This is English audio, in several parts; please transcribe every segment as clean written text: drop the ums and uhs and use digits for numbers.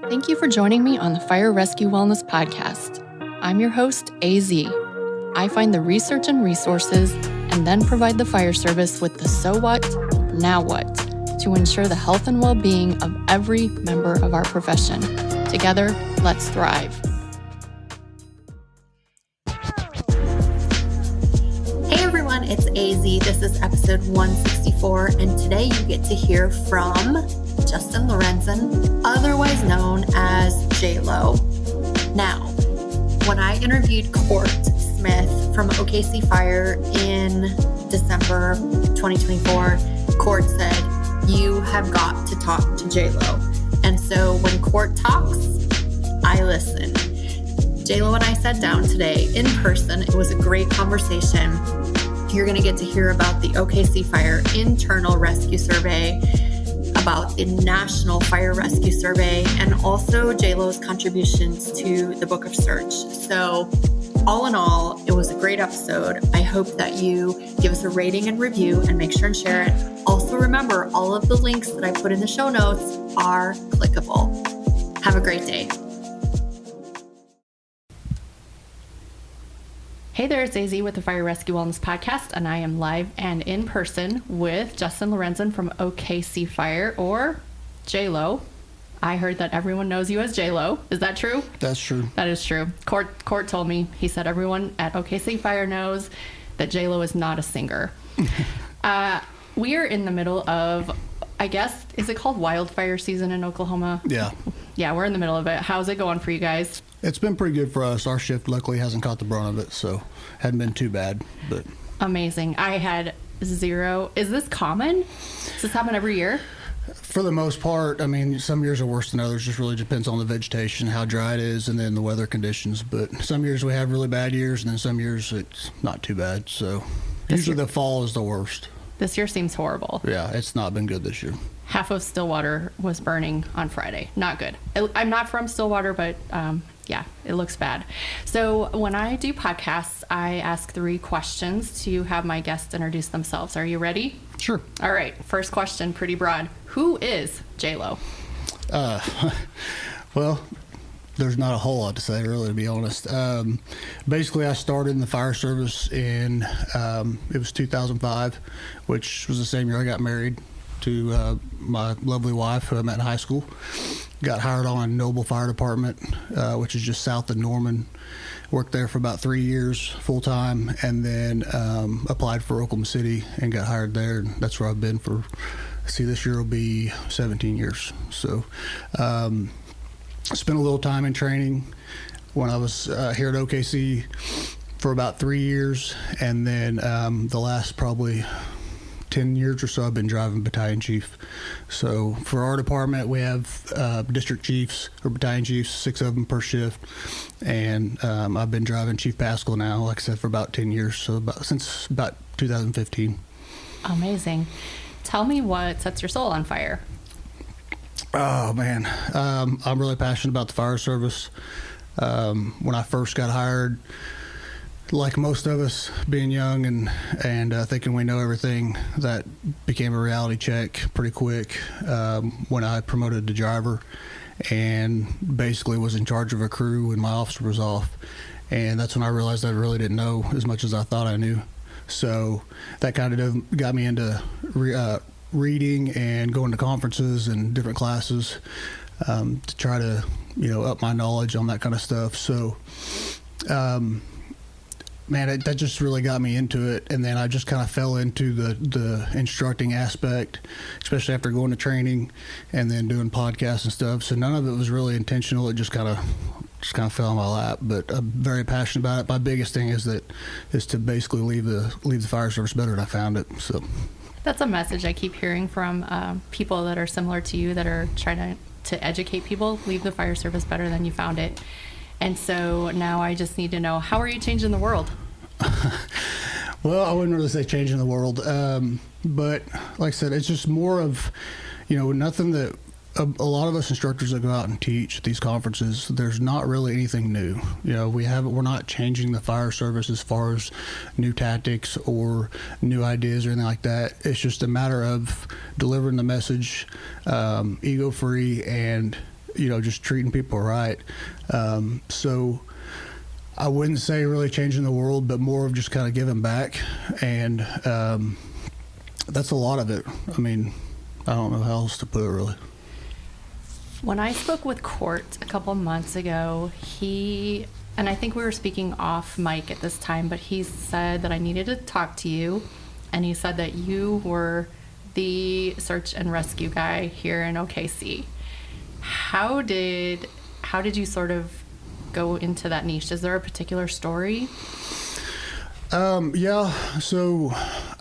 Thank you for joining me on the Fire Rescue Wellness Podcast. I'm your host, AZ. I find the research and resources and then provide the fire service with the so what, now what, to ensure the health and well-being of every member of our profession. Together, let's thrive. Hey everyone, it's AZ. This is episode 164, and today you get to hear from Justin Lorenzen, otherwise known as J-Lo. Now, when I interviewed Court Smith from OKC Fire in December 2024, Court said, "You have got to talk to J-Lo." And so when Court talks, I listen. J-Lo and I sat down today in person. It was a great conversation. You're going to get to hear about the OKC Fire internal rescue survey, about the National Fire Rescue Survey, and also J-Lo's contributions to the Book of Search. So all in all, it was a great episode. I hope that you give us a rating and review and make sure and share it. Also remember, all of the links that I put in the show notes are clickable. Have a great day. Hey there, it's AZ with the Fire Rescue Wellness Podcast, and I am live and in person with Justin Lorenzen from OKC Fire, or J-Lo. I heard that everyone knows you as J-Lo. Is that true? That's true. That is true. Court told me, he said everyone at OKC Fire knows that J-Lo is not a singer. We are in the middle of, I guess, is it called wildfire season in Oklahoma? Yeah. Yeah, we're in the middle of it. How's it going for you guys? It's been pretty good for us. Our shift luckily hasn't caught the brunt of it, so hadn't been too bad. But amazing. I had zero. Is this common? Does this happen every year? For the most part, I mean, some years are worse than others. Just really depends on the vegetation, how dry it is, and then the weather conditions. But some years we have really bad years, and then some years it's not too bad. So usually the fall is the worst. This year seems horrible. Yeah, it's not been good this year. Half of Stillwater was burning on Friday. Not good. I'm not from Stillwater, but yeah, it looks bad. So when I do podcasts, I ask 3 questions to have my guests introduce themselves. Are you ready? Sure. All right. First question, pretty broad. Who is J-Lo? Well, there's not a whole lot to say, really, to be honest. Basically, I started in the fire service in, it was 2005, which was the same year I got married to my lovely wife, who I met in high school. Got hired on Noble Fire Department, which is just south of Norman. Worked there for about 3 years full-time, and then applied for Oklahoma City and got hired there. And that's where I've been for, this year will be 17 years. So spent a little time in training when I was here at OKC for about 3 years, and then the last probably 10 years or so I've been driving battalion chief. So for our department, we have district chiefs or battalion chiefs, 6 of them per shift, and I've been driving Chief Pascal now, like I said, for about 10 years, so since about 2015. Amazing. Tell me what sets your soul on fire. Oh man, I'm really passionate about the fire service. When I first got hired, like most of us, being young and thinking we know everything, that became a reality check pretty quick when I promoted to driver, and basically was in charge of a crew when my officer was off. And that's when I realized I really didn't know as much as I thought I knew. So that kind of got me into reading and going to conferences and different classes to try to, up my knowledge on that kind of stuff. So man, that just really got me into it. And then I just kind of fell into the instructing aspect, especially after going to training and then doing podcasts and stuff. So none of it was really intentional. It just kind of fell in my lap. But I'm very passionate about it. My biggest thing is to basically leave the fire service better than I found it. So that's a message I keep hearing from people that are similar to you, that are trying to educate people. Leave the fire service better than you found it. And so now I just need to know, how are you changing the world? Well, I wouldn't really say changing the world. But like I said, it's just more of, nothing that a lot of us instructors that go out and teach at these conferences, there's not really anything new. We're not changing the fire service as far as new tactics or new ideas or anything like that. It's just a matter of delivering the message, ego-free, and just treating people right. So I wouldn't say really changing the world, but more of just kind of giving back. And that's a lot of it. I mean, I don't know how else to put it really. When I spoke with Court a couple of months ago, and I think we were speaking off mic at this time, but he said that I needed to talk to you, and he said that you were the search and rescue guy here in OKC. How did you sort of go into that niche? Is there a particular story? Yeah, so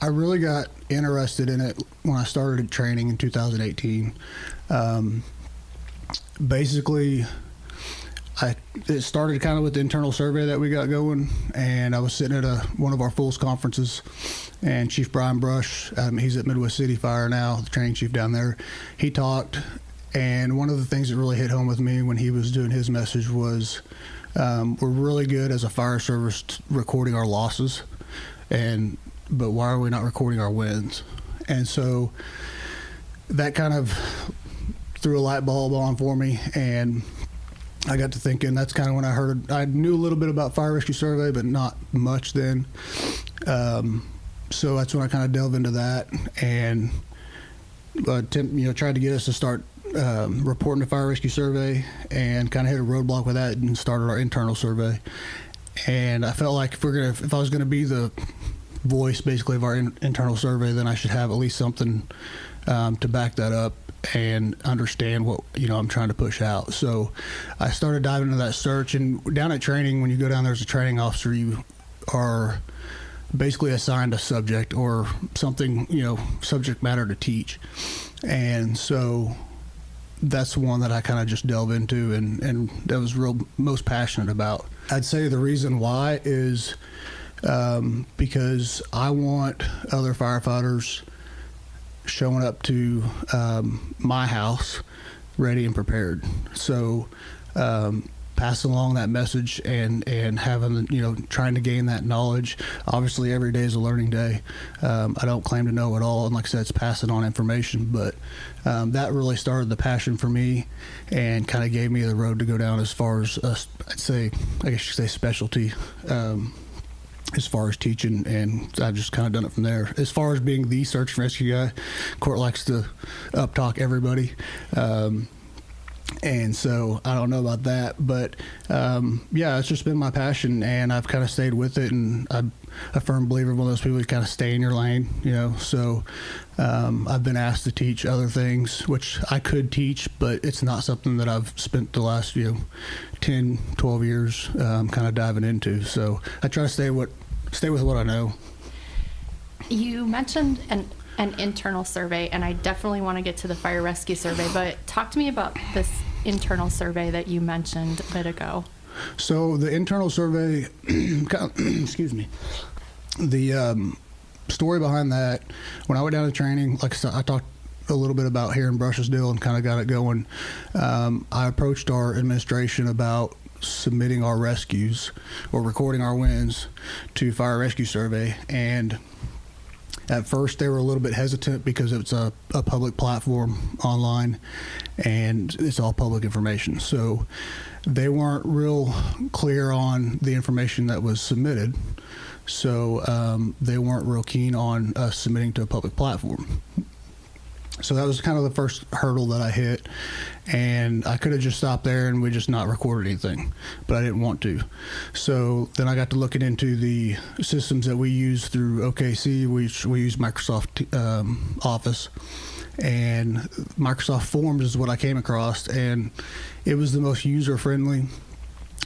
I really got interested in it when I started training in 2018. Basically, it started kind of with the internal survey that we got going, and I was sitting at one of our Fools conferences, and Chief Brian Brush, he's at Midwest City Fire now, the training chief down there, he talked, and one of the things that really hit home with me when he was doing his message was we're really good as a fire service recording our losses, but why are we not recording our wins? And so that kind of threw a light bulb on for me, and I got to thinking. That's kind of when I knew a little bit about fire rescue survey, but not much then. So that's when I kind of delved into that, and tried to get us to start reporting to fire rescue survey, and kind of hit a roadblock with that and started our internal survey. And I felt like if I was gonna be the voice basically of our internal survey, then I should have at least something to back that up and understand what I'm trying to push out. So I started diving into that search, and down at training, when you go down there as a training officer, you are basically assigned a subject or something, subject matter to teach. And so that's one that I kind of just delve into and that was most passionate about. I'd say the reason why is because I want other firefighters showing up to my house ready and prepared. So passing along that message and having, trying to gain that knowledge. Obviously every day is a learning day. I don't claim to know it all, and like I said, it's passing on information, but that really started the passion for me and kind of gave me the road to go down as far as I guess you could say specialty, as far as teaching, and I've just kind of done it from there. As far as being the search and rescue guy, Court likes to up-talk everybody, and so I don't know about that, but it's just been my passion, and I've kind of stayed with it, and I'm a firm believer of one of those people who kind of stay in your lane, so I've been asked to teach other things, which I could teach, but it's not something that I've spent the last 10, 12 years kind of diving into. So I try to stay with what I know. You mentioned an internal survey, and I definitely want to get to the fire rescue survey, but talk to me about this internal survey that you mentioned a bit ago. So the internal survey, excuse me, the story behind that, when I went down to training, like I said, I talked a little bit about here in Brush's deal and kind of got it going. I approached our administration about submitting our rescues or recording our wins to fire rescue survey, and at first they were a little bit hesitant because it's a public platform online and it's all public information, so they weren't real clear on the information that was submitted, so they weren't real keen on us submitting to a public platform. So that was kind of the first hurdle that I hit, and I could have just stopped there and we just not recorded anything, but I didn't want to. So then I got to looking into the systems that we use through OKC. We use Microsoft Office, and Microsoft Forms is what I came across, and it was the most user-friendly,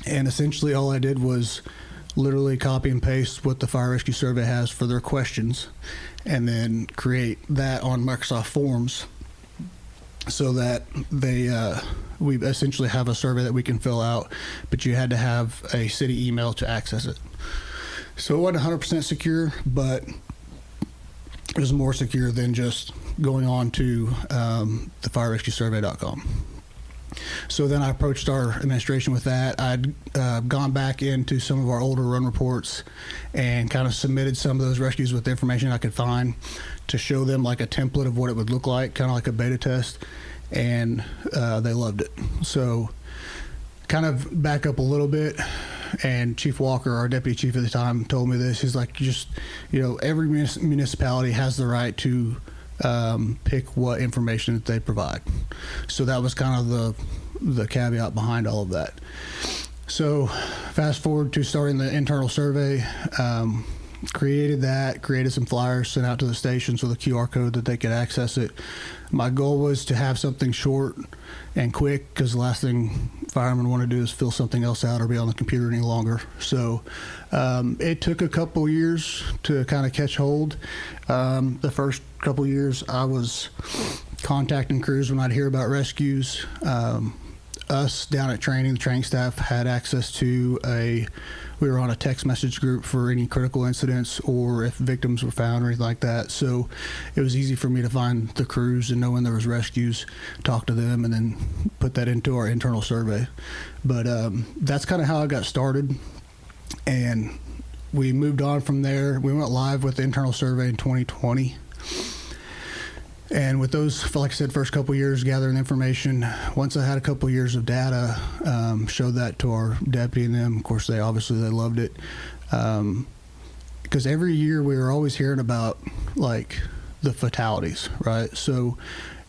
and essentially all I did was literally copy and paste what the fire rescue survey has for their questions, and then create that on Microsoft Forms so that we essentially have a survey that we can fill out, but you had to have a city email to access it. So it wasn't 100% secure, but it was more secure than just going on to the firerescuesurvey.com. So then I approached our administration with that. I'd gone back into some of our older run reports and kind of submitted some of those rescues with the information I could find to show them like a template of what it would look like, kind of like a beta test. and they loved it. So kind of back up a little bit, and Chief Walker, our deputy chief at the time, told me this. He's like, every municipality has the right to pick what information that they provide. So that was kind of the caveat behind all of that. So fast forward to starting the internal survey, created some flyers, sent out to the stations with a QR code that they could access it. My goal was to have something short and quick, because the last thing firemen want to do is fill something else out or be on the computer any longer. So it took a couple years to kind of catch hold. The first couple years I was contacting crews when I'd hear about rescues. Us down at training, the training staff had access to we were on a text message group for any critical incidents or if victims were found or anything like that. So it was easy for me to find the crews and know when there was rescues, talk to them, and then put that into our internal survey. But that's kind of how I got started. And we moved on from there. We went live with the internal survey in 2020. And with those, like I said, first couple years gathering information, once I had a couple years of data, showed that to our deputy and them. Of course, they loved it. Because every year we were always hearing about like the fatalities, right? So,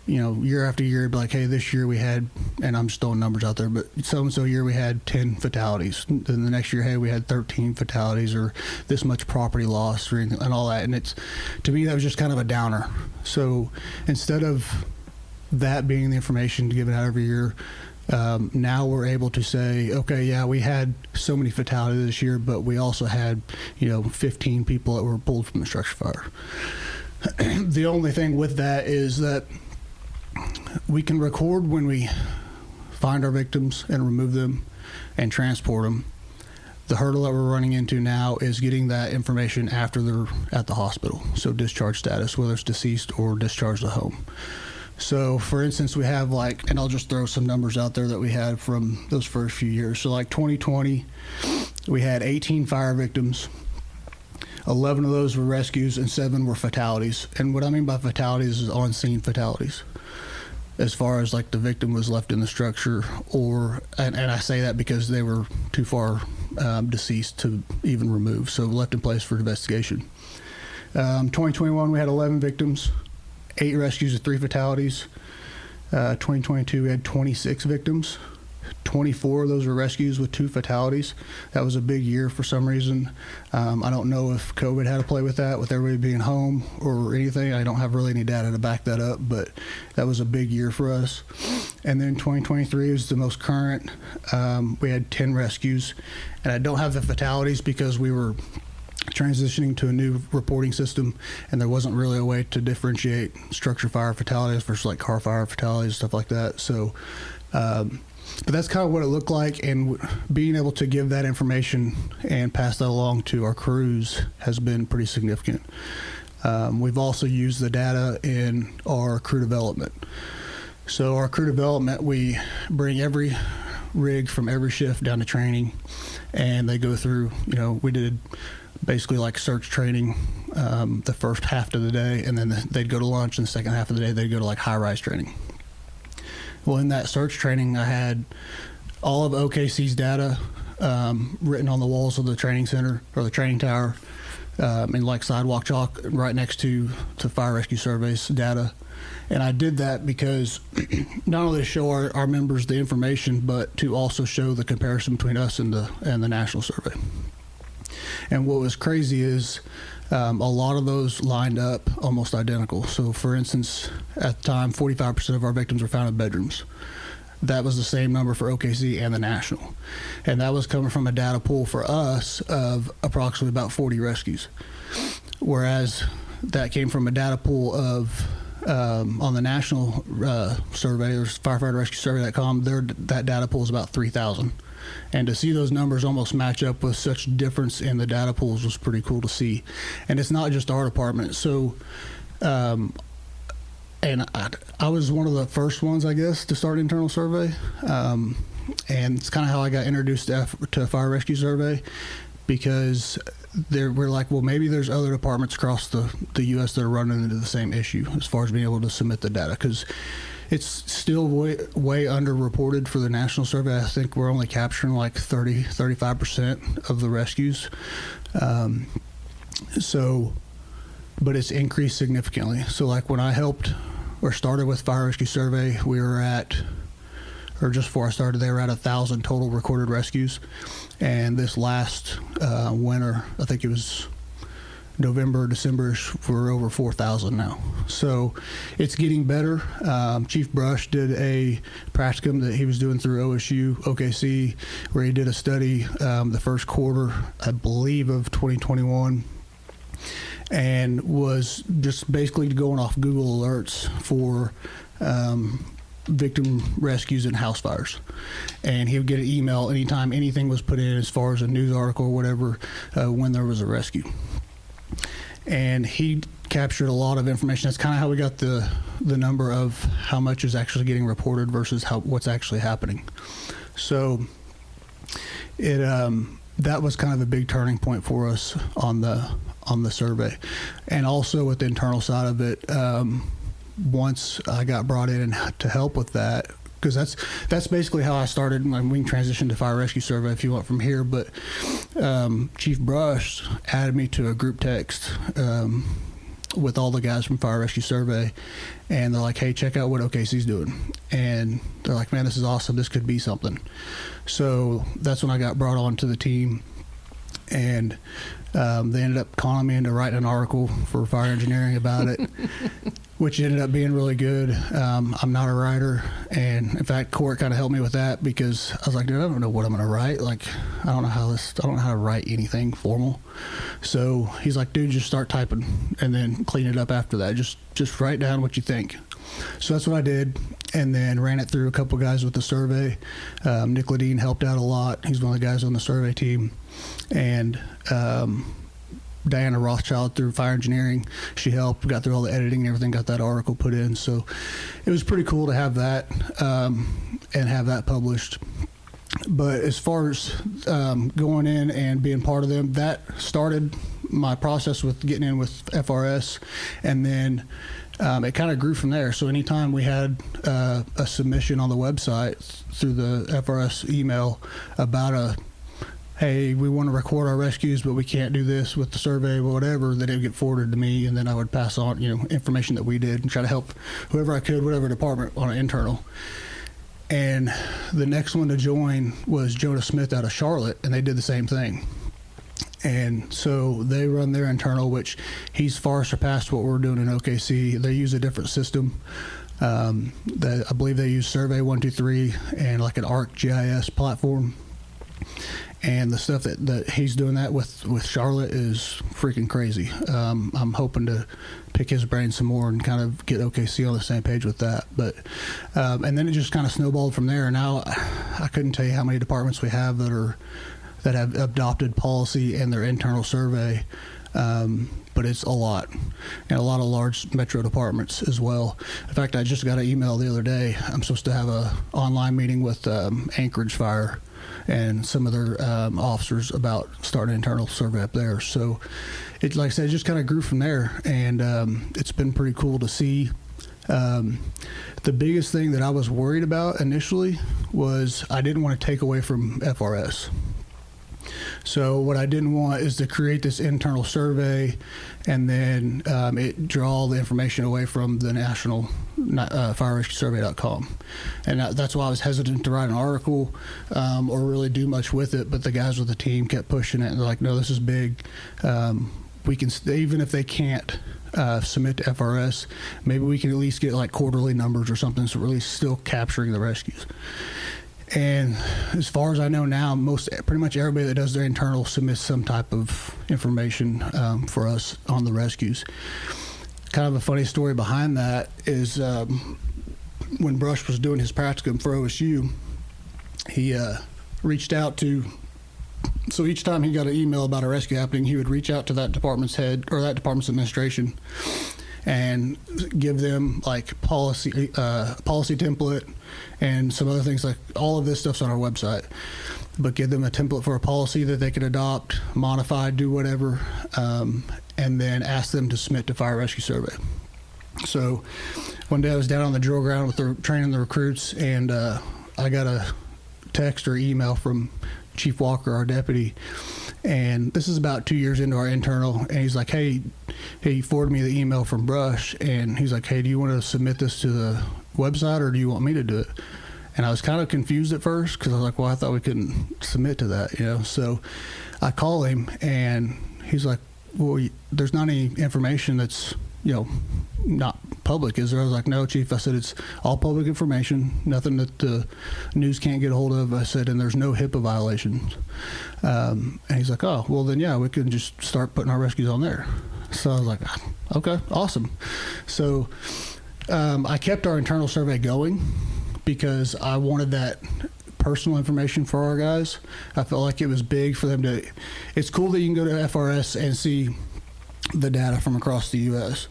year after year, it'd be like, hey, this year we had, and I'm just throwing numbers out there, but so-and-so year we had 10 fatalities. Then the next year, hey, we had 13 fatalities, or this much property loss, or anything, and all that. And to me, that was just kind of a downer. So instead of that being the information given out every year, now we're able to say, okay, yeah, we had so many fatalities this year, but we also had, 15 people that were pulled from the structure fire. The only thing with that is that we can record when we find our victims and remove them and transport them. The hurdle that we're running into now is getting that information after they're at the hospital. So discharge status, whether it's deceased or discharged to home. So for instance, we have and I'll just throw some numbers out there that we had from those first few years. So 2020, we had 18 fire victims. 11 of those were rescues and 7 were fatalities. And what I mean by fatalities is on-scene fatalities. As far as the victim was left in the structure, and I say that because they were too far deceased to even remove, so left in place for investigation. 2021, we had 11 victims, 8 rescues and 3 fatalities. 2022, we had 26 victims. 24 of those were rescues with 2 fatalities. That was a big year for some reason. I don't know if COVID had to play with that, with everybody being home or anything. I don't have really any data to back that up, but that was a big year for us. And then 2023 was the most current. We had 10 rescues, and I don't have the fatalities because we were transitioning to a new reporting system, and there wasn't really a way to differentiate structure fire fatalities versus car fire fatalities, stuff like that. So, but that's kind of what it looked like, and being able to give that information and pass that along to our crews has been pretty significant. We've also used the data in our crew development. So our crew development, we bring every rig from every shift down to training, and they go through, we did basically search training the first half of the day, and then they'd go to lunch, and the second half of the day they'd go to high-rise training. Well, in that search training, I had all of OKC's data written on the walls of the training center or the training tower in sidewalk chalk right next to fire rescue surveys data. And I did that because not only to show our members the information, but to also show the comparison between us and the national survey. And what was crazy is a lot of those lined up almost identical. So for instance, at the time, 45% of our victims were found in bedrooms. That was the same number for OKC and the national. And that was coming from a data pool for us of approximately about 40 rescues. Whereas that came from a data pool of, on the national survey, or firefighterrescuesurvey.com, that data pool is about 3,000. And to see those numbers almost match up with such difference in the data pools was pretty cool to see. And it's not just our department. So, and I was one of the first ones, I guess, to start internal survey. And it's kind of how I got introduced to Fire Rescue Survey, because we're like, well, maybe there's other departments across the U.S. that are running into the same issue as far as being able to submit the data. Because It's still way underreported for the national survey. I think we're only capturing like 35% of the rescues. But it's increased significantly. So like when I helped or started with Fire Rescue Survey, we were at, or just before I started, they were at 1,000 total recorded rescues. And this last winter, I think it was November, December-ish, we're over 4,000 now. So it's getting better. Chief Brush did a practicum that he was doing through OSU, OKC, where he did a study the first quarter, I believe, of 2021, and was just basically going off Google alerts for victim rescues and house fires. And he would get an email anytime anything was put in as far as a news article or whatever when there was a rescue. And he captured a lot of information. That's kind of how we got the number of how much is actually getting reported versus what's actually happening. So it that was kind of a big turning point for us on the survey. And also with the internal side of it, once I got brought in to help with that, because that's basically how I started. We can transition to Fire Rescue Survey if you want from here, but Chief Brush added me to a group text with all the guys from Fire Rescue Survey, and they're like, hey, check out what OKC's doing. And they're like, man, this is awesome. This could be something. So that's when I got brought on to the team, and they ended up calling me into writing an article for Fire Engineering about it, which ended up being really good. I'm not a writer, and in fact, Court kind of helped me with that, because I was like, dude, I don't know what I'm going to write. Like, I don't know how to write anything formal. So he's like, dude, just start typing and then clean it up after that. Just write down what you think. So that's what I did, and then ran it through a couple guys with the survey. Nick Ledeen helped out a lot. He's one of the guys on the survey team. And Diana Rothschild through Fire Engineering, she helped, got through all the editing and everything, got that article put in. So it was pretty cool to have that and have that published. But as far as going in and being part of them, that started my process with getting in with FRS, and then it kind of grew from there. So anytime we had a submission on the website through the FRS email about hey, we want to record our rescues, but we can't do this with the survey or whatever, then it would get forwarded to me, and then I would pass on, information that we did and try to help whoever I could, whatever department on an internal. And the next one to join was Jonah Smith out of Charlotte, and they did the same thing. And so they run their internal, which he's far surpassed what we're doing in OKC. They use a different system. I believe they use Survey 123 and like an ArcGIS platform. And the stuff that he's doing that with Charlotte is freaking crazy. I'm hoping to pick his brain some more and kind of get OKC on the same page with that. But and then it just kind of snowballed from there. Now I couldn't tell you how many departments we have that have adopted policy in their internal survey. But it's a lot, and a lot of large metro departments as well. In fact, I just got an email the other day. I'm supposed to have a online meeting with Anchorage Fire and some of their officers about starting an internal survey up there. So it, like I said, it just kind of grew from there, and it's been pretty cool to see. The biggest thing that I was worried about initially was I didn't want to take away from FRS. So what I didn't want is to create this internal survey and then it draw the information away from the national firerescuesurvey.com. And that's why I was hesitant to write an article or really do much with it. But the guys with the team kept pushing it, and they're like, no, this is big. We can, even if they can't submit to FRS, maybe we can at least get like quarterly numbers or something, so really still capturing the rescues. And as far as I know now, pretty much everybody that does their internal submits some type of information for us on the rescues. Kind of a funny story behind that is when Brush was doing his practicum for OSU, he reached out to, so each time he got an email about a rescue happening, he would reach out to that department's head or that department's administration and give them like policy template and some other things. Like all of this stuff's on our website, but give them a template for a policy that they could adopt, modify, do whatever, and then ask them to submit to Fire Rescue Survey. So one day I was down on the drill ground with training the recruits, and I got a text or email from Chief Walker, our deputy, and this is about 2 years into our internal, and he's like, hey, he forwarded me the email from Brush, and he's like, hey, do you want to submit this to the website, or do you want me to do it? And I was kind of confused at first, because I was like, well, I thought we couldn't submit to that, So I call him, and he's like, well, there's not any information that's, not public, is there? I was like, no, Chief. I said, it's all public information, nothing that the news can't get a hold of. I said, and there's no HIPAA violations. And he's like, oh, well, then, yeah, we can just start putting our rescues on there. So I was like, okay, awesome. So I kept our internal survey going because I wanted that personal information for our guys. I felt like it was big for them to, it's cool that you can go to FRS and see the data from across the U.S.,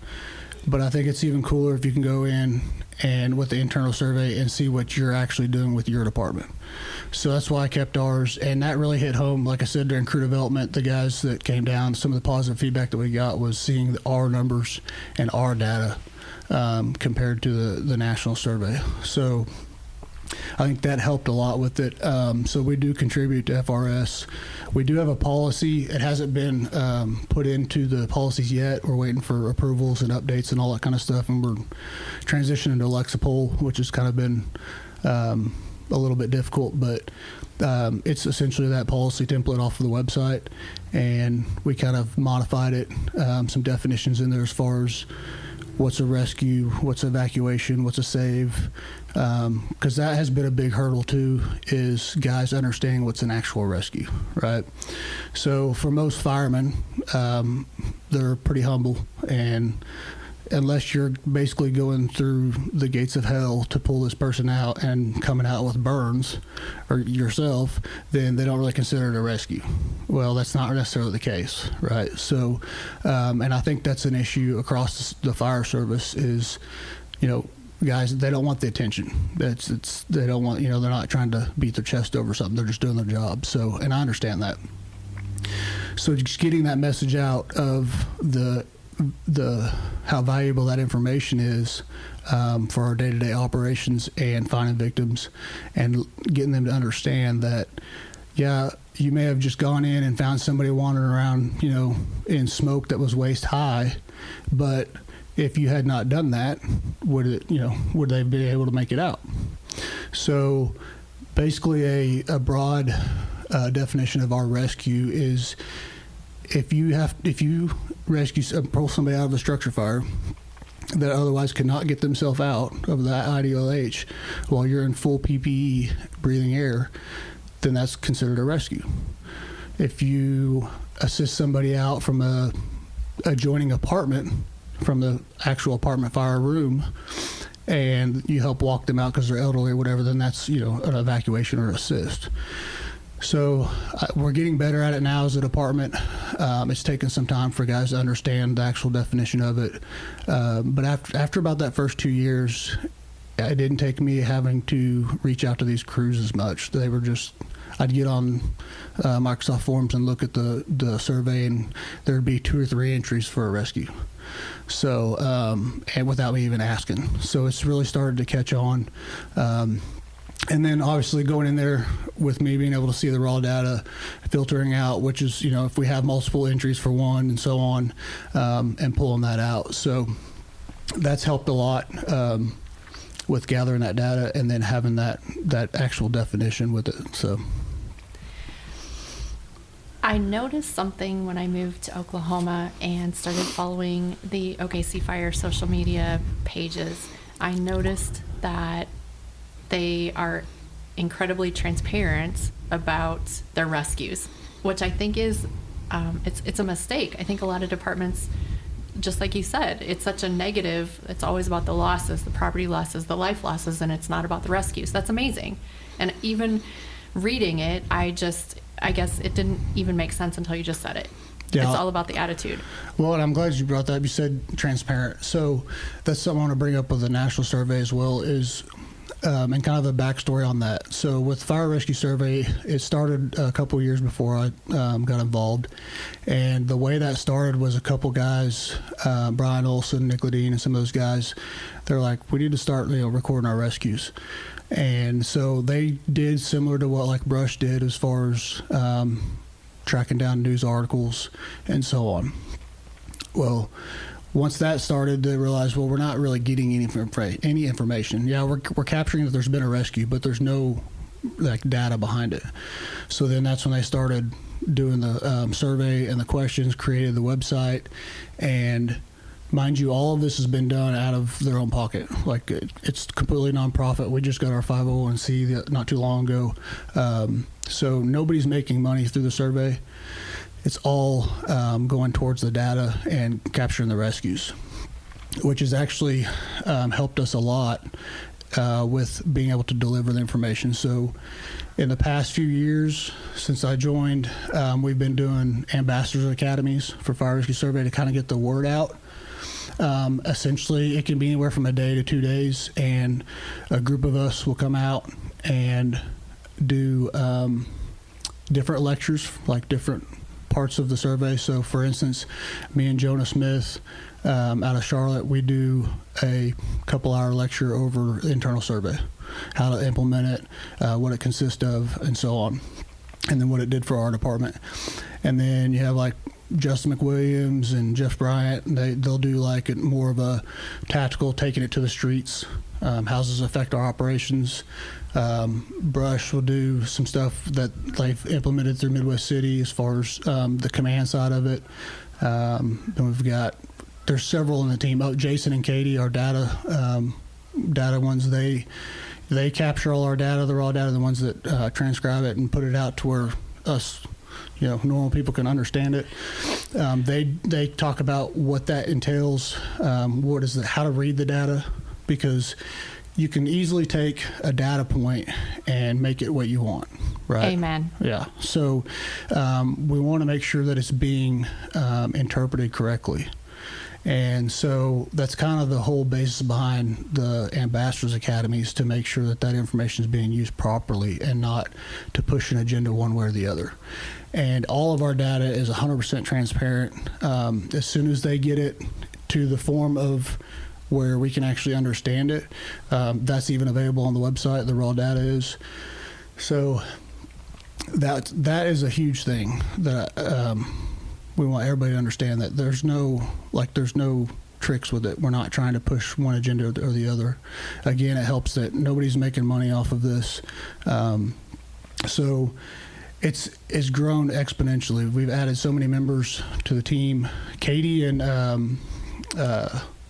but I think it's even cooler if you can go in and with the internal survey and see what you're actually doing with your department. So that's why I kept ours, and that really hit home. Like I said, during crew development, the guys that came down, some of the positive feedback that we got was seeing our numbers and our data compared to the national survey. So I think that helped a lot with it. So we do contribute to FRS. We do have a policy. It hasn't been put into the policies yet. We're waiting for approvals and updates and all that kind of stuff. And we're transitioning to Lexapol, which has kind of been a little bit difficult. But it's essentially that policy template off of the website. And we kind of modified it, some definitions in there as far as what's a rescue, what's evacuation, what's a save, because that has been a big hurdle too, is guys understanding what's an actual rescue, right? So for most firemen, they're pretty humble, and unless you're basically going through the gates of hell to pull this person out and coming out with burns or yourself, then they don't really consider it a rescue. Well, that's not necessarily the case, right? So, and I think that's an issue across the fire service is, guys, they don't want the attention. They don't want, they're not trying to beat their chest over something. They're just doing their job. So, and I understand that. So just getting that message out of the how valuable that information is for our day-to-day operations and finding victims, and getting them to understand that, yeah, you may have just gone in and found somebody wandering around, in smoke that was waist high, but if you had not done that, would they be able to make it out? So basically a broad definition of our rescue is if you pull somebody out of a structure fire that otherwise could not get themselves out of that IDLH while you're in full PPE breathing air, then that's considered a rescue. If you assist somebody out from a adjoining apartment, from the actual apartment fire room, and you help walk them out because they're elderly or whatever, then that's an evacuation or assist. So we're getting better at it now as a department. It's taken some time for guys to understand the actual definition of it. But after about that first 2 years, it didn't take me having to reach out to these crews as much. They were just, I'd get on Microsoft Forms and look at the survey, and there'd be 2 or 3 entries for a rescue. So, and without me even asking. So it's really started to catch on. And then obviously going in there with me being able to see the raw data, filtering out, which is, if we have multiple entries for one and so on, and pulling that out. So that's helped a lot with gathering that data and then having that actual definition with it. So I noticed something when I moved to Oklahoma and started following the OKC Fire social media pages. I noticed that they are incredibly transparent about their rescues, which I think is it's a mistake. I think a lot of departments, just like you said, it's such a negative. It's always about the losses, the property losses, the life losses, and it's not about the rescues. That's amazing. And even reading it, I guess it didn't even make sense until you just said it. Yeah. It's all about the attitude. Well, and I'm glad you brought that up. You said transparent. So that's something I want to bring up with the national survey as well, is and kind of a backstory on that. So with Fire Rescue Survey, it started a couple of years before I got involved. And the way that started was a couple guys, Brian Olson, Nick Ledeen, and some of those guys, they're like, we need to start recording our rescues. And so they did similar to what like Brush did as far as tracking down news articles and so on. Well, once that started, they realized, well, we're not really getting any information. Yeah, we're capturing that there's been a rescue, but there's no like data behind it. So then that's when they started doing the survey and the questions, created the website, and mind you, all of this has been done out of their own pocket. Like it's completely nonprofit. We just got our 501c not too long ago. So nobody's making money through the survey. It's all going towards the data and capturing the rescues, which has actually helped us a lot with being able to deliver the information. So in the past few years since I joined, we've been doing ambassadors academies for Fire Rescue Survey to kind of get the word out. Essentially, it can be anywhere from a day to 2 days, and a group of us will come out and do different lectures, like different parts of the survey. So for instance, me and Jonah Smith out of Charlotte, we do a couple-hour lecture over internal survey, how to implement it, what it consists of, and so on, and then what it did for our department. And then you have like Justin McWilliams and Jeff Bryant, they'll do like more of a tactical, taking it to the streets, how does this affect our operations. Brush will do some stuff that they've implemented through Midwest City as far as the command side of it. Then there's several in the team. Oh, Jason and Katie, our data ones, they capture all our data, the raw data, the ones that transcribe it and put it out to where us, normal people can understand it. They talk about what that entails, what is it, how to read the data, because you can easily take a data point and make it what you want, right? Amen. Yeah. So we want to make sure that it's being interpreted correctly. And so that's kind of the whole basis behind the Ambassadors Academies, to make sure that information is being used properly and not to push an agenda one way or the other. And all of our data is 100% transparent. As soon as they get it to the form of where we can actually understand it, that's even available on the website, the raw data is. So that is a huge thing that we want everybody to understand, that there's no tricks with it. We're not trying to push one agenda or the other. Again, it helps that nobody's making money off of this. So it's grown exponentially. We've added so many members to the team. Katie and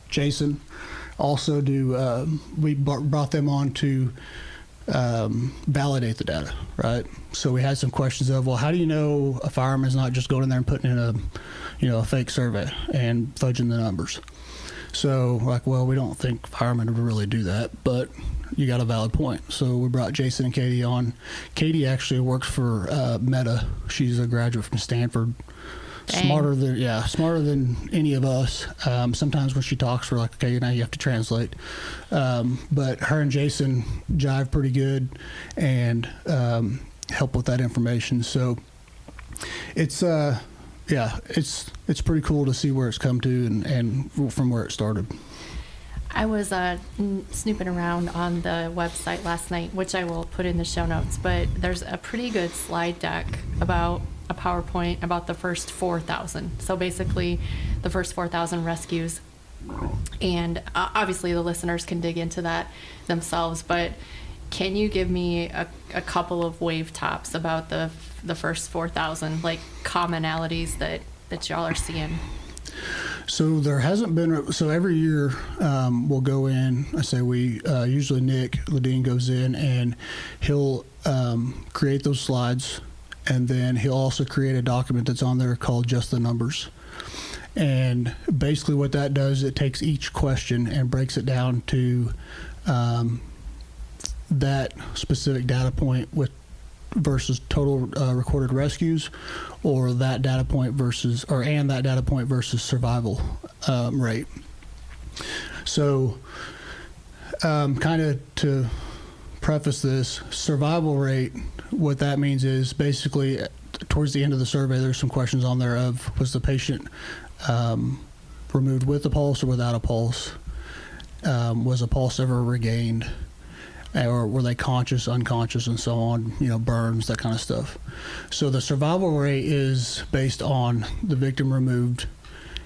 Jason also do, we brought them on to validate the data, right? So we had some questions of, well, how do you know a fireman's not just going in there and putting in a fake survey and fudging the numbers? So like, well, we don't think firemen would really do that, but you got a valid point. So we brought Jason and Katie on. Katie actually works for Meta. She's a graduate from Stanford. Dang. Smarter than any of us. Sometimes when she talks, we're like, okay, now you have to translate. But her and Jason jive pretty good and help with that information. So it's pretty cool to see where it's come to and from where it started. I was snooping around on the website last night, which I will put in the show notes, but there's a pretty good slide deck about a PowerPoint about the first 4,000. So basically the first 4,000 rescues. And obviously the listeners can dig into that themselves, but can you give me a couple of wave tops about the first 4,000, like commonalities that y'all are seeing? So there hasn't been, so every year we'll go in, usually Nick Ledeen goes in and he'll create those slides, and then he'll also create a document that's on there called Just the Numbers. And basically what that does, it takes each question and breaks it down to that specific data point versus total recorded rescues, or that data point versus survival rate. So kind of to preface this, survival rate, what that means is basically towards the end of the survey, there's some questions on there of, was the patient removed with a pulse or without a pulse? Was a pulse ever regained? Or were they conscious, unconscious, and so on, burns, that kind of stuff. So the survival rate is based on the victim removed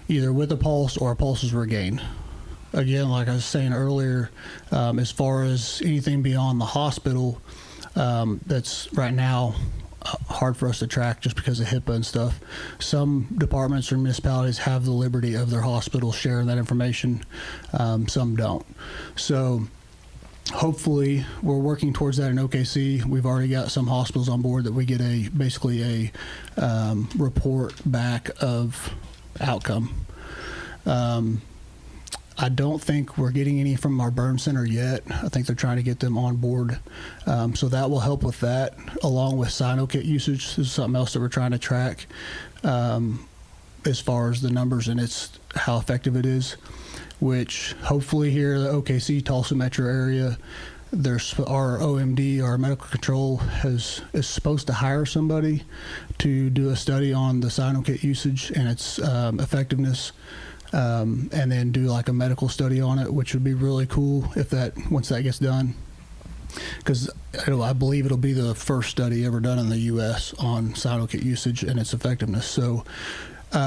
either with a pulse or a pulse is regained. Again, like I was saying earlier, as far as anything beyond the hospital, that's right now hard for us to track just because of HIPAA and stuff. Some departments or municipalities have the liberty of their hospital sharing that information. Some don't. So hopefully we're working towards that in OKC. We've already got some hospitals on board that we get basically a report back of outcome. I don't think we're getting any from our burn center yet. I think they're trying to get them on board. So that will help with that, along with Sinokit usage. This is something else that we're trying to track as far as the numbers and how effective it is, which hopefully here in the OKC, Tulsa metro area, there's our OMD, our medical control, is supposed to hire somebody to do a study on the Sinokit usage and its effectiveness. And then do like a medical study on it, which would be really cool once that gets done, because I believe it'll be the first study ever done in the U.S. on Sinokit usage and its effectiveness. So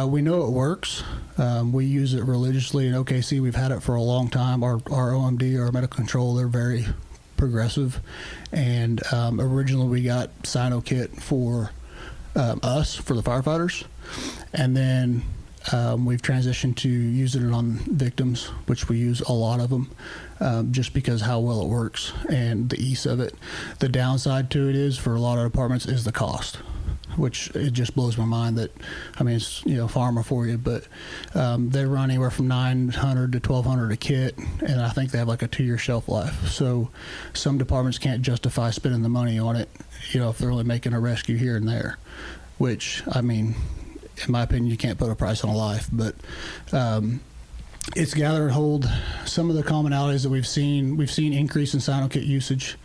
we know it works. We use it religiously in OKC. We've had it for a long time. Our OMD, our medical control, they're very progressive. And originally we got Sinokit for us, for the firefighters, and then we've transitioned to using it on victims, which we use a lot of them, just because how well it works and the ease of it. The downside to it is, for a lot of departments, is the cost, which it just blows my mind that, it's, pharma for you, but they run anywhere from $900 to $1,200 a kit, and I think they have like a 2-year shelf life. So some departments can't justify spending the money on it, if they're only making a rescue here and there, which, in my opinion, you can't put a price on a life, but it's gather and hold. Some of the commonalities that we've seen increase in Sinokit usage.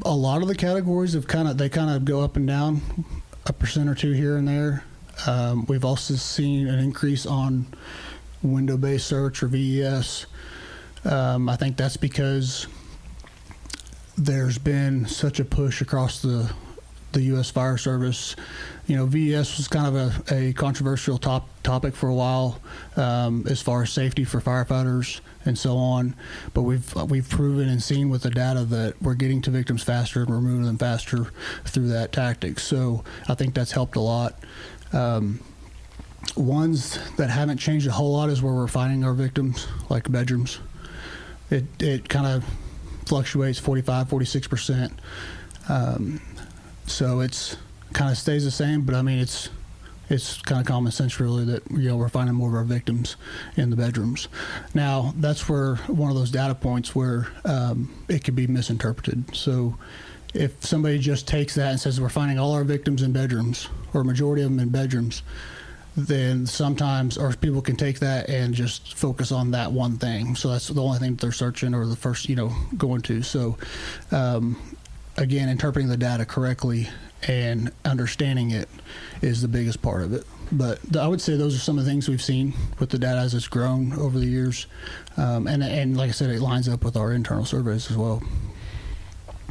A lot of the categories have kind of go up and down 1% or 2% here and there. We've also seen an increase on window-based search or VES. I think that's because there's been such a push across the U.S. Fire Service. VES was kind of a controversial topic for a while, as far as safety for firefighters and so on. But we've proven and seen with the data that we're getting to victims faster and removing them faster through that tactic. So I think that's helped a lot. Ones that haven't changed a whole lot is where we're finding our victims, like bedrooms. It kind of fluctuates 45, 46%. So it's kind of stays the same, but it's kind of common sense really that we're finding more of our victims in the bedrooms. Now that's where one of those data points where it could be misinterpreted. So if somebody just takes that and says we're finding all our victims in bedrooms, or a majority of them in bedrooms, then sometimes, or people can take that and just focus on that one thing. So that's the only thing that they're searching, or the first going to. So again, interpreting the data correctly and understanding it is the biggest part of it. But I would say those are some of the things we've seen with the data as it's grown over the years. And like I said, it lines up with our internal surveys as well.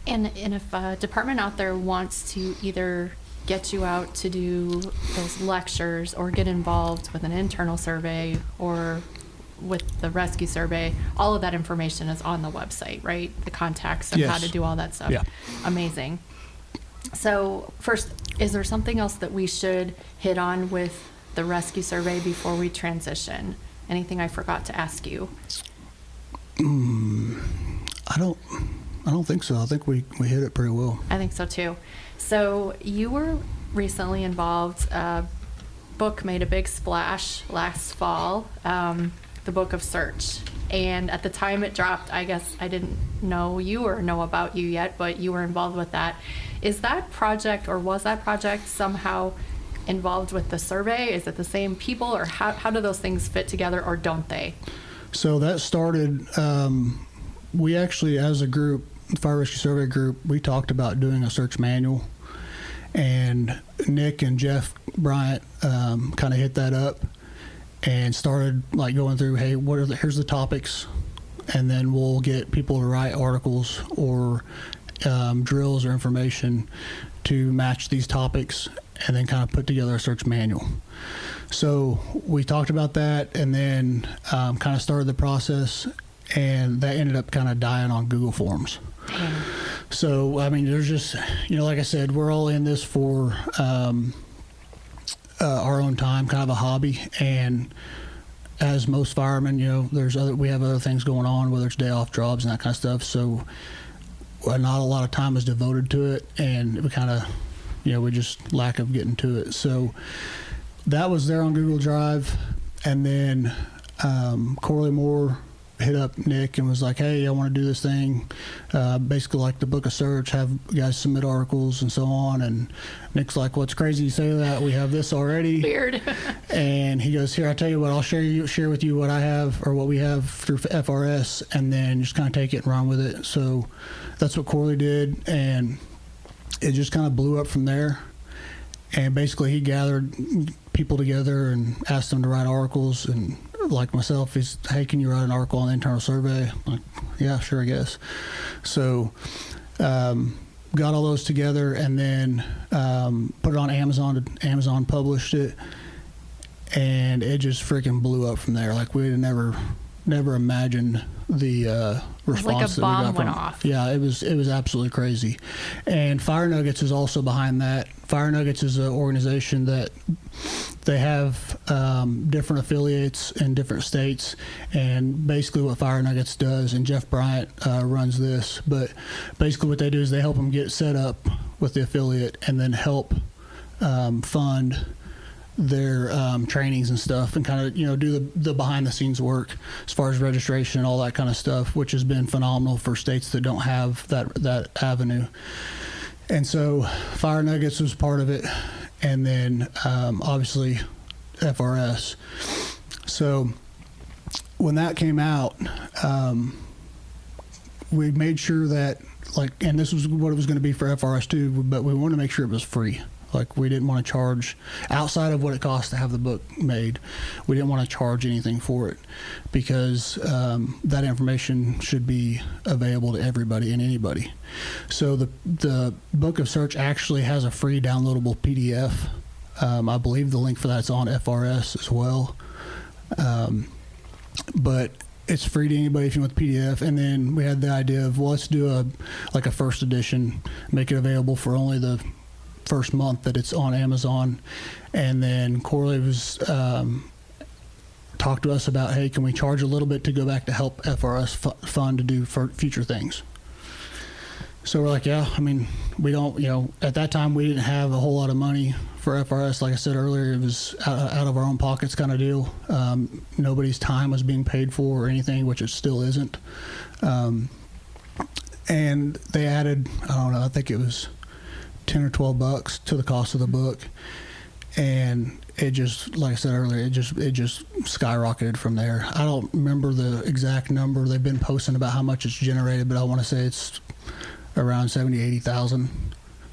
And if a department out there wants to either get you out to do those lectures or get involved with an internal survey or with the rescue survey, all of that information is on the website, right? The contacts and how to do all that stuff. Yeah. Amazing. So first, is there something else that we should hit on with the rescue survey before we transition? Anything I forgot to ask you? I don't think so. I think we hit it pretty well. I think so too. So you were recently involved. Book made a big splash last fall. The Book of Search. And at the time it dropped, I guess I didn't know you or know about you yet, but you were involved with that. Is that project, or was that project somehow involved with the survey? Is it the same people, or how do those things fit together, or don't they? So that started we actually, as a group, the Fire Rescue Survey group, we talked about doing a search manual, and Nick and Jeff Bryant kind of hit that up and started like going through, hey, here's the topics, and then we'll get people to write articles or drills or information to match these topics, and then kind of put together a search manual. So we talked about that, and then kind of started the process, and that ended up kind of dying on Google Forms. So, I mean, there's just, like I said, we're all in this for our own time, kind of a hobby. And as most firemen, we have other things going on, whether it's day off jobs and that kind of stuff. So not a lot of time is devoted to it, and we kind of, we just lack of getting to it. So that was there on Google Drive. And then Corley Moore hit up Nick and was like, hey, I want to do this thing, basically like the book of search, have guys submit articles and so on. And Nick's like, well, it's crazy you say that, we have this already. Weird. And he goes, here, I'll tell you what, I'll share with you what I have, or what we have through FRS, and then just kind of take it and run with it. So that's what Corley did, and it just kind of blew up from there. And basically he gathered people together and asked them to write articles, and like myself, he's, hey, can you write an article on the internal survey? I'm like, yeah, sure, I guess. So got all those together, and then put it on Amazon. Amazon published it, and it just freaking blew up from there. Like, we had never imagined the response like a bomb went off. Yeah, it was absolutely crazy. And Fire Nuggets is also behind that. Fire Nuggets is an organization that they have different affiliates in different states, and basically what Fire Nuggets does, and Jeff Bryant runs this, but basically what they do is they help them get set up with the affiliate, and then help fund their trainings and stuff, and kind of do the behind the scenes work as far as registration and all that kind of stuff, which has been phenomenal for states that don't have that avenue. And so Fire Nuggets was part of it, and then obviously FRS. So when that came out, we made sure that, like, and this was what it was going to be for FRS too, but we wanted to make sure it was free. Like, we didn't want to charge outside of what it costs to have the book made. We didn't want to charge anything for it, because that information should be available to everybody and anybody. So the book of search actually has a free downloadable PDF. I believe the link for that's on FRS as well. But it's free to anybody if you want the PDF. And then we had the idea of, well, let's do a first edition, make it available for only the first month that it's on Amazon. And then Corley was talked to us about, hey, can we charge a little bit to go back to help FRS fund to do for future things? So we're like, yeah, I mean, we don't, at that time we didn't have a whole lot of money for FRS. Like I said earlier, it was out of our own pockets kind of deal. Nobody's time was being paid for or anything, which it still isn't. And they added, I don't know, I think it was $10 or $12 to the cost of the book, and it just, like I said earlier, it just skyrocketed from there. I don't remember the exact number. They've been posting about how much it's generated, but I want to say it's around 70,000-80,000,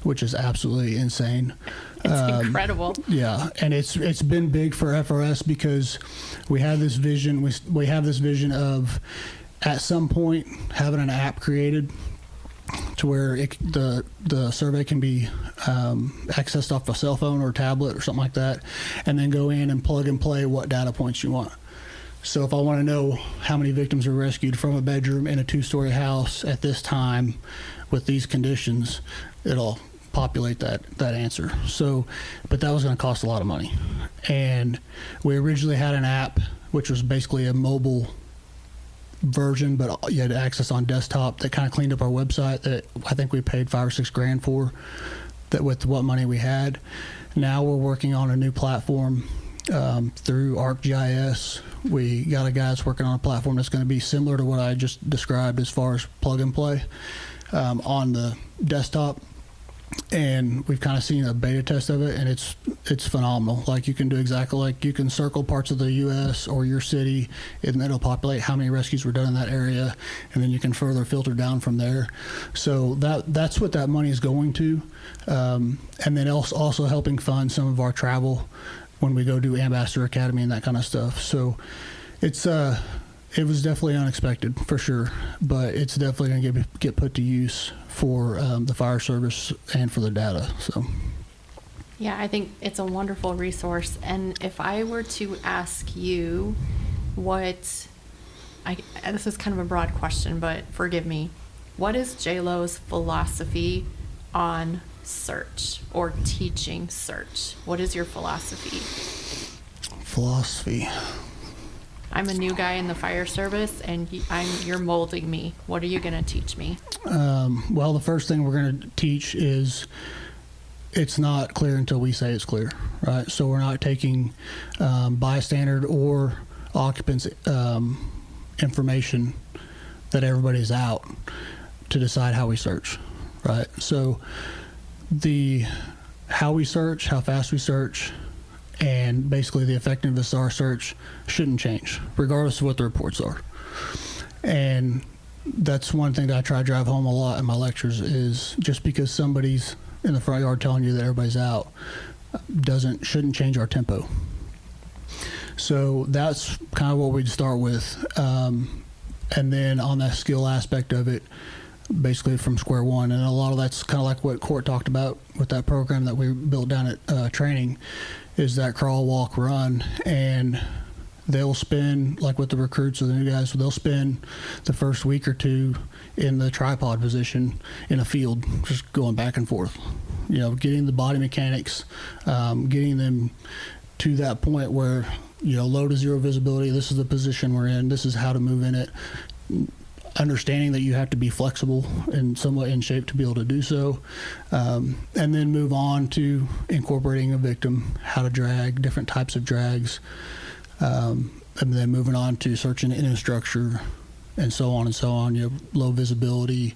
which is absolutely insane. It's incredible. Yeah, and it's been big for FRS because we have this vision. We have this vision of, at some point, having an app created to where the survey can be accessed off a cell phone or tablet or something like that, and then go in and plug and play what data points you want. So if I want to know how many victims were rescued from a bedroom in a 2-story house at this time with these conditions, it'll populate that answer. So, but that was going to cost a lot of money. And we originally had an app, which was basically a mobile version, but you had access on desktop, that kind of cleaned up our website that I think we paid $5 or $6 grand for, that with what money we had. Now we're working on a new platform through ArcGIS. We got a guy that's working on a platform that's going to be similar to what I just described as far as plug and play on the desktop. And we've kind of seen a beta test of it, and it's phenomenal. Like, you can do exactly, like, you can circle parts of the U.S. or your city, and it'll populate how many rescues were done in that area, and then you can further filter down from there. So that's what that money is going to, and then also helping fund some of our travel when we go do Ambassador Academy and that kind of stuff. So it was definitely unexpected, for sure, but it's definitely going to get put to use for the fire service and for the data. So, yeah, I think it's a wonderful resource. And if I were to ask you this is kind of a broad question, but forgive me. What is JLo's philosophy on search or teaching search? What is your philosophy? Philosophy. I'm a new guy in the fire service, and you're molding me. What are you going to teach me? Well, the first thing we're going to teach is it's not clear until we say it's clear, right? So we're not taking bystander or occupants information that everybody's out to decide how we search, right? So how we search, how fast we search, and basically the effectiveness of our search shouldn't change, regardless of what the reports are. And that's one thing that I try to drive home a lot in my lectures, is just because somebody's in the front yard telling you that everybody's out shouldn't change our tempo. So that's kind of what we'd start with. And then on that skill aspect of it, basically from square one. And a lot of that's kind of like what Court talked about with that program that we built down at training, is that crawl, walk, run. And they'll spend, like with the recruits or the new guys, they'll spend the first week or two in the tripod position in a field, just going back and forth, getting the body mechanics, getting them to that point where, low to zero visibility, this is the position we're in, this is how to move in it, understanding that you have to be flexible and somewhat in shape to be able to do so, and then move on to incorporating a victim, how to drag, different types of drags, and then moving on to searching in a structure, and so on and so on, low visibility,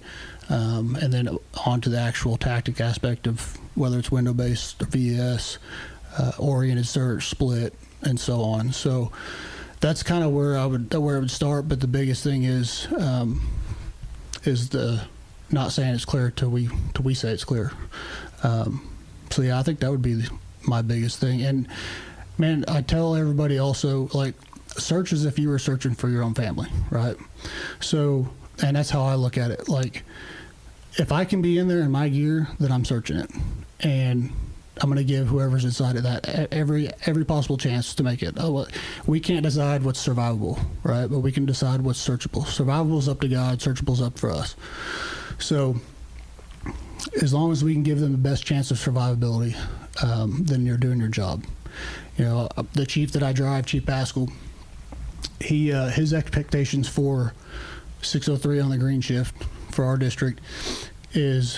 and then on to the actual tactic aspect of whether it's window-based or VES, oriented search, split, and so on. So that's kind of where it would start. But the biggest thing is the not saying it's clear till we say it's clear. So yeah, I think that would be my biggest thing. And man, I tell everybody also, like, search as if you were searching for your own family, right? So, and that's how I look at it. Like, if I can be in there in my gear, then I'm searching it, and I'm going to give whoever's inside of that every possible chance to make it. Oh, well, we can't decide what's survivable, right? But we can decide what's searchable. Survivable is up to God. Searchable is up for us. So as long as we can give them the best chance of survivability, then you're doing your job. The chief that I drive, Chief Pascal, his expectations for 603 on the green shift for our district is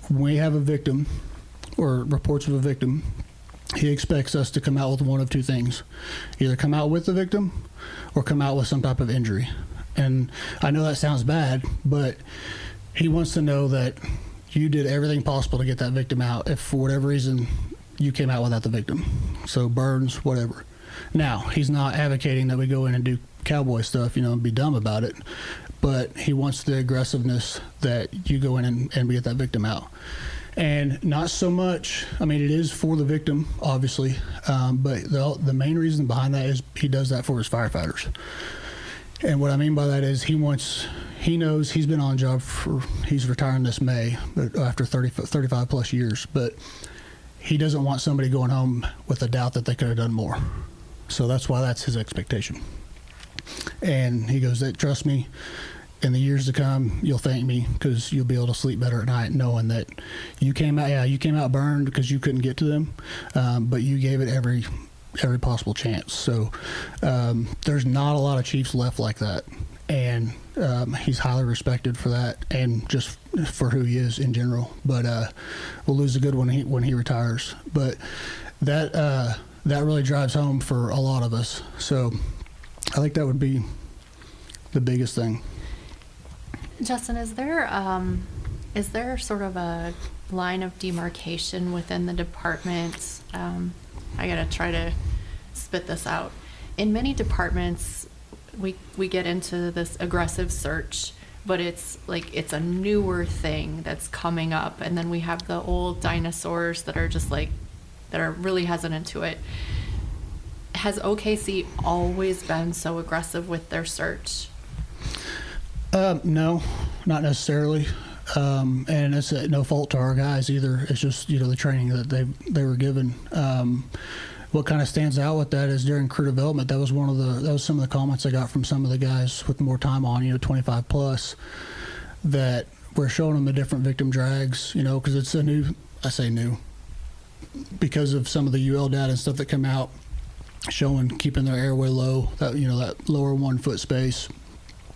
when we have a victim or reports of a victim, he expects us to come out with one of two things: either come out with the victim or come out with some type of injury. And I know that sounds bad, but he wants to know that you did everything possible to get that victim out if for whatever reason you came out without the victim. So burns, whatever. Now, he's not advocating that we go in and do cowboy stuff, and be dumb about it, but he wants the aggressiveness that you go in and we get that victim out. And not so much, I mean, it is for the victim, obviously, but the main reason behind that is he does that for his firefighters. And what I mean by that is he knows he's been on job he's retiring this May, but after 35 plus years, but he doesn't want somebody going home with a doubt that they could have done more. So that's why that's his expectation. And he goes, trust me, in the years to come, you'll thank me, because you'll be able to sleep better at night knowing that you came out burned because you couldn't get to them, but you gave it every possible chance. So there's not a lot of chiefs left like that, and he's highly respected for that and just for who he is in general. But we'll lose a good one when he retires. But that really drives home for a lot of us. So I think that would be the biggest thing. Justin, is there Is there sort of a line of demarcation within the departments? I gotta try to spit this out. In many departments, we get into this aggressive search, but it's a newer thing that's coming up, and then we have the old dinosaurs that are really hesitant to it. Has OKC always been so aggressive with their search? No, not necessarily. And it's no fault to our guys either. It's just, the training that they were given. What kind of stands out with that is during crew development, that was some of the comments I got from some of the guys with more time on, 25 plus, that we're showing them the different victim drags, because it's I say new, because of some of the UL data and stuff that come out showing keeping their airway low, that lower 1 foot space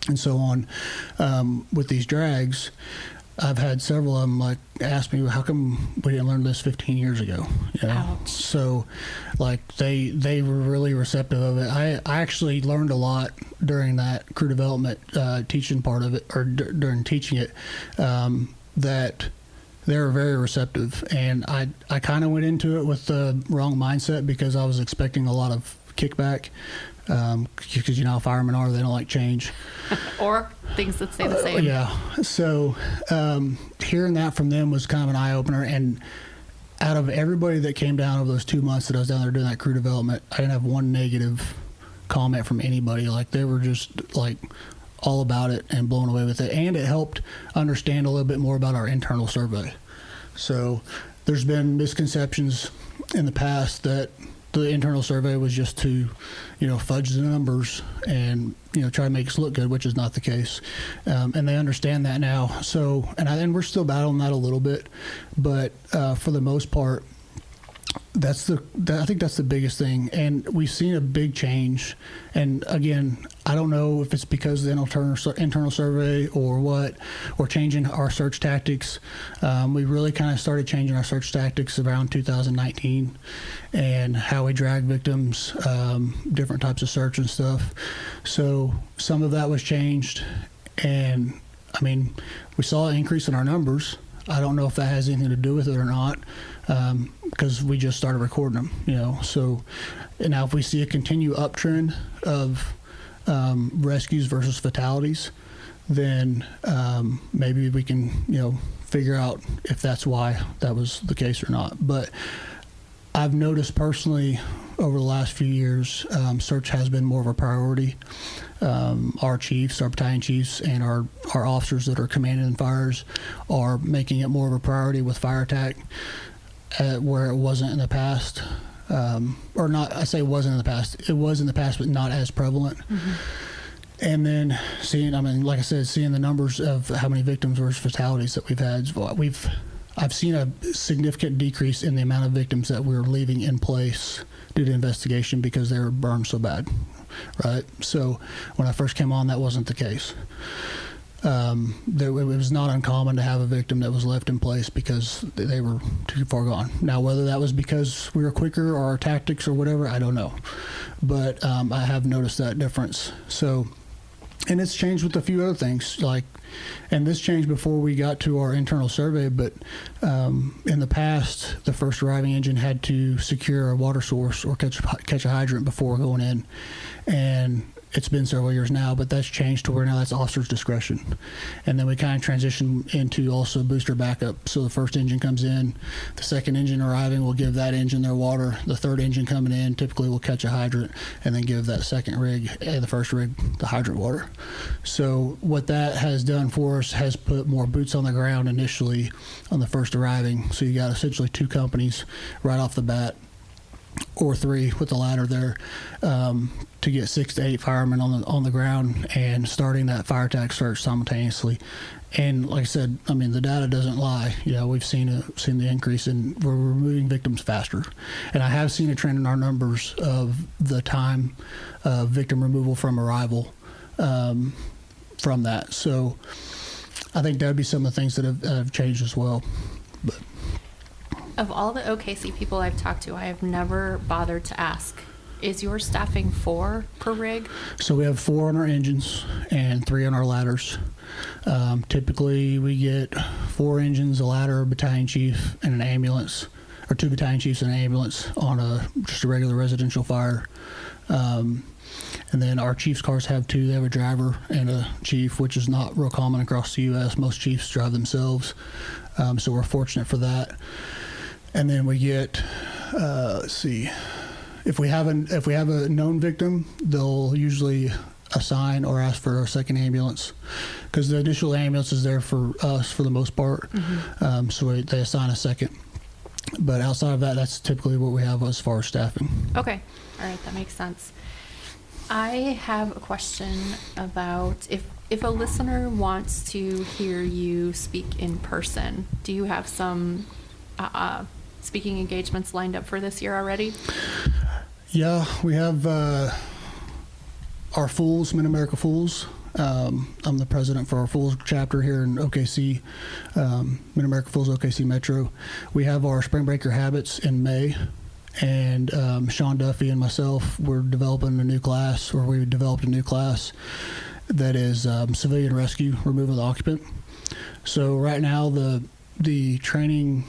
and so on. With these drags, I've had several of them ask me, how come we didn't learn this 15 years ago? Ouch. So they were really receptive of it. I actually learned a lot during that crew development teaching part of it, or during teaching it, that they were very receptive. And I kind of went into it with the wrong mindset because I was expecting a lot of kickback. Because how firemen are, they don't like change. Or things that stay the same. Yeah. So hearing that from them was kind of an eye-opener. And out of everybody that came down over those 2 months that I was down there doing that crew development, I didn't have one negative comment from anybody. They were just all about it and blown away with it. And it helped understand a little bit more about our internal survey. So there's been misconceptions in the past that the internal survey was just to, fudge the numbers and, try to make us look good, which is not the case. And they understand that now. So, and we're still battling that a little bit, but for the most part, I think that's the biggest thing. And we've seen a big change. And again, I don't know if it's because of the internal survey or what, or changing our search tactics. We really kind of started changing our search tactics around 2019 and how we drag victims, different types of search and stuff. So some of that was changed. And we saw an increase in our numbers. I don't know if that has anything to do with it or not, because we just started recording them, So now if we see a continued uptrend of rescues versus fatalities, then maybe we can, figure out if that's why that was the case or not. But I've noticed personally over the last few years, search has been more of a priority. Our chiefs, our battalion chiefs, and our officers that are commanding fires are making it more of a priority with fire attack, where it wasn't in the past. Or not, I say it wasn't in the past. It was in the past, but not as prevalent. Mm-hmm. And then seeing the numbers of how many victims versus fatalities that we've had. I've seen a significant decrease in the amount of victims that we're leaving in place due to investigation because they were burned so bad, right? So when I first came on, that wasn't the case. It was not uncommon to have a victim that was left in place because they were too far gone. Now, whether that was because we were quicker or our tactics or whatever, I don't know. But I have noticed that difference. So, and it's changed with a few other things, and this changed before we got to our internal survey, but in the past, the first arriving engine had to secure a water source or catch a hydrant before going in. And it's been several years now, but that's changed to where now that's officer's discretion. And then we kind of transition into also booster backup. So the first engine comes in, the second engine arriving will give that engine their water. The third engine coming in typically will catch a hydrant and then give that second rig, the first rig, the hydrant water. So what that has done for us has put more boots on the ground initially on the first arriving. So you got essentially two companies right off the bat, or three with the ladder there, to get 6 to 8 firemen on the ground and starting that fire attack search simultaneously. And like I said, the data doesn't lie. We've seen the increase, and we're removing victims faster. And I have seen a trend in our numbers of the time of victim removal from arrival from that. So I think that would be some of the things that have changed as well. But of all the OKC people I've talked to, I have never bothered to ask Is your staffing 4 per rig? So we have 4 on our engines and 3 on our ladders. Typically, we get 4 engines, a ladder, a battalion chief, and an ambulance, or 2 battalion chiefs and an ambulance on just a regular residential fire. And then our chief's cars have 2. They have a driver and a chief, which is not real common across the U.S. Most chiefs drive themselves, so we're fortunate for that. And then we get, let's see, if we have a known victim, they'll usually assign or ask for a second ambulance, because the initial ambulance is there for us for the most part. So they assign a second. But outside of that, that's typically what we have as far as staffing. Okay. All right. That makes sense. I have a question about if a listener wants to hear you speak in person, do you have some speaking engagements lined up for this year already? Yeah, we have our Fools, Mid-America Fools. I'm the president for our Fools chapter here in OKC, Mid-America Fools, OKC Metro. We have our Spring Breaker Habits in May, and Sean Duffy and myself, we're developing a new class, or we developed a new class that is civilian rescue, removal of the occupant. So right now, the training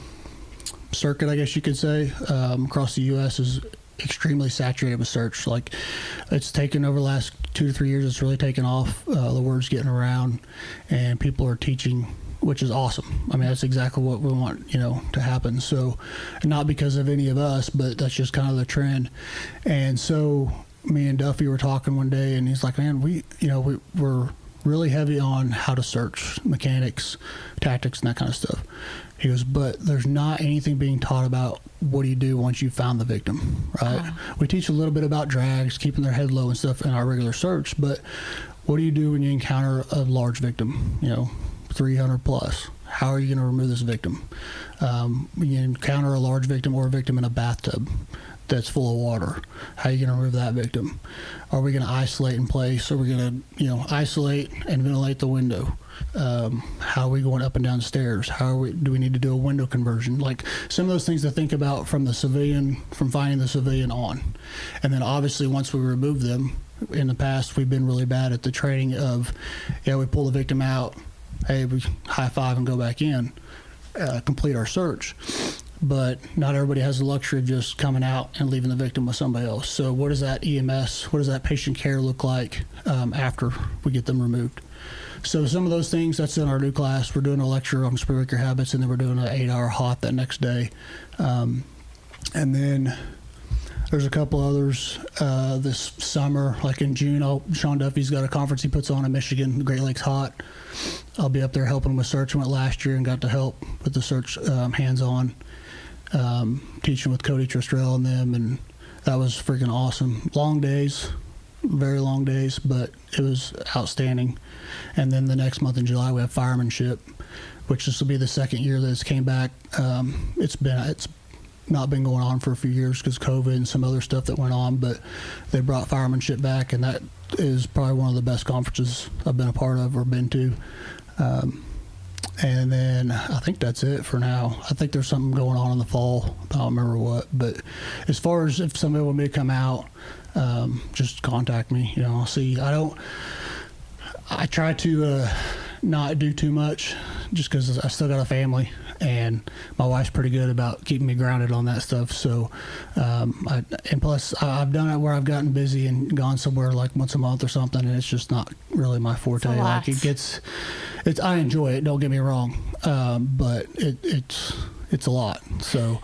circuit, I guess you could say, across the U.S. is extremely saturated with search. Like, it's taken over the last 2 to 3 years, it's really taken off. The word's getting around, and people are teaching, which is awesome. I mean, that's exactly what we want, to happen. So, not because of any of us, but that's just kind of the trend. And so, me and Duffy were talking one day, and he's like, "Man, we're really heavy on how to search, mechanics, tactics, and that kind of stuff." He goes, "But there's not anything being taught about what do you do once you found the victim, right? We teach a little bit about drags, keeping their head low and stuff in our regular search, but what do you do when you encounter a large victim, 300 plus? How are you going to remove this victim? When you encounter a large victim or a victim in a bathtub that's full of water, how are you going to remove that victim? Are we going to isolate in place? Are we going to, isolate and ventilate the window? How are we going up and down stairs? Do we need to do a window conversion? Like, some of those things to think about from finding the civilian on. And then obviously once we remove them, in the past we've been really bad at the training of, we pull the victim out, hey, we high five and go back in, complete our search. But not everybody has the luxury of just coming out and leaving the victim with somebody else. So what does that EMS, what does that patient care look like after we get them removed? So some of those things, that's in our new class. We're doing a lecture on Spring Breaker Habits, and then we're doing an 8-hour hot that next day. And then there's a couple others this summer, like in June. Sean Duffy's got a conference he puts on in Michigan, the Great Lakes Hot. I'll be up there helping with search. I went last year and got to help with the search hands-on, teaching with Cody Tristrell and them, and that was freaking awesome. Long days, very long days, but it was outstanding. And then the next month in July, we have firemanship, which this will be the second year that it's came back. It's not been going on for a few years because COVID and some other stuff that went on, but they brought firemanship back, and that is probably one of the best conferences I've been a part of or been to. And then I think that's it for now. I think there's something going on in the fall. I don't remember what, but as far as if somebody want me to come out, just contact me. I'll see. I try to not do too much just because I still got a family, and my wife's pretty good about keeping me grounded on that stuff. So, and plus I've done it where I've gotten busy and gone somewhere like once a month or something, and it's just not really my forte. Like I enjoy it. Don't get me wrong, but it's a lot. So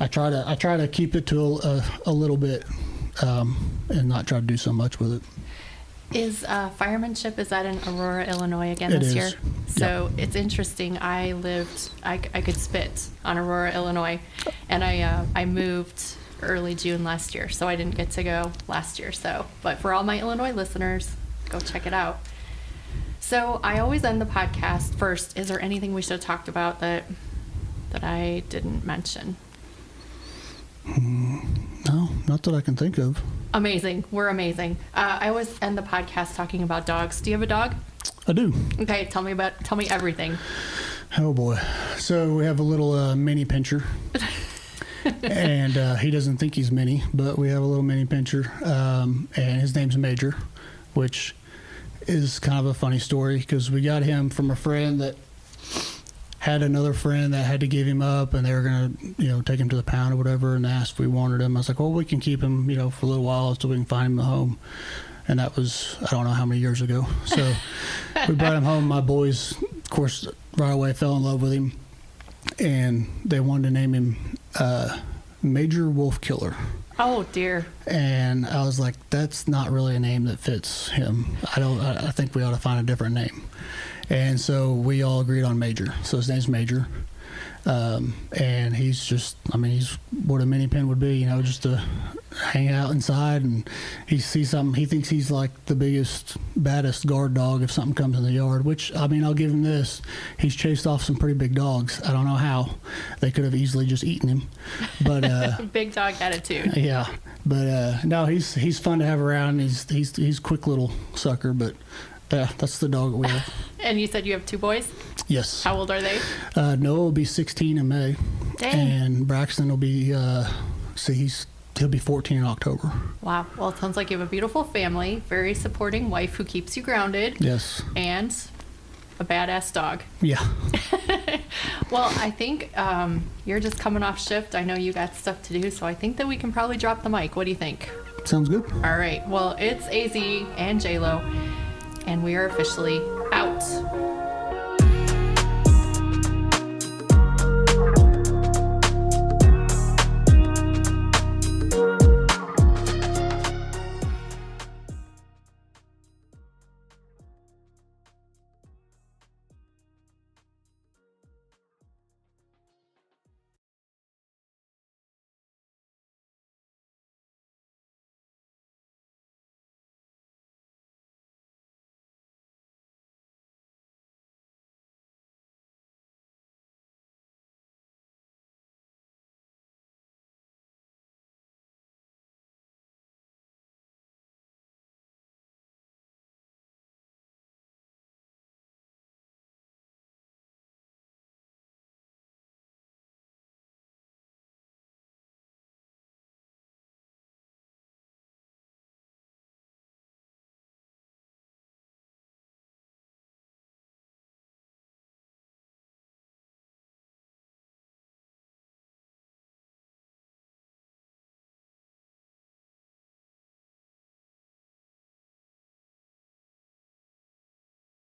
I try to keep it to a little bit, and not try to do so much with it. Is firemanship, is that in Aurora, Illinois again this year? So it's interesting. I could spit on Aurora, Illinois, and I moved early June last year, so I didn't get to go last year. But for all my Illinois listeners, go check it out. So I always end the podcast first. Is there anything we should have talked about that I didn't mention? No, not that I can think of. Amazing. We're amazing. I always end the podcast talking about dogs. Do you have a dog? I do. Okay, tell me everything. Oh boy. So we have a little mini pincher, And he doesn't think he's mini, but we have a little mini pincher, and his name's Major, which is kind of a funny story because we got him from a friend that had another friend that had to give him up, and they were going to, take him to the pound or whatever, and asked if we wanted him. I was like, well, we can keep him, for a little while until we can find him a home. And that was, I don't know how many years ago. So we brought him home. My boys, of course, right away fell in love with him, and they wanted to name him Major Wolf Killer. Oh, dear. And I was like, that's not really a name that fits him. I think we ought to find a different name. And so we all agreed on Major. So his name's Major. And he's just, he's what a mini pin would be, just to hang out inside, and he sees something, he thinks he's like the biggest, baddest guard dog if something comes in the yard, which, I'll give him this. He's chased off some pretty big dogs. I don't know how. They could have easily just eaten him. But big dog attitude. Yeah. But no, he's fun to have around. He's quick little sucker, but yeah, that's the dog that we have. And you said you have 2 boys? Yes. How old are they? Noah will be 16 in May. Dang. And Braxton will be, he'll be 14 in October. Wow. Well, it sounds like you have a beautiful family, very supporting wife who keeps you grounded. Yes. And a badass dog. Yeah. Well, I think you're just coming off shift. I know you got stuff to do, so I think that we can probably drop the mic. What do you think? Sounds good. All right. Well, it's AZ and JLo, and we are officially out.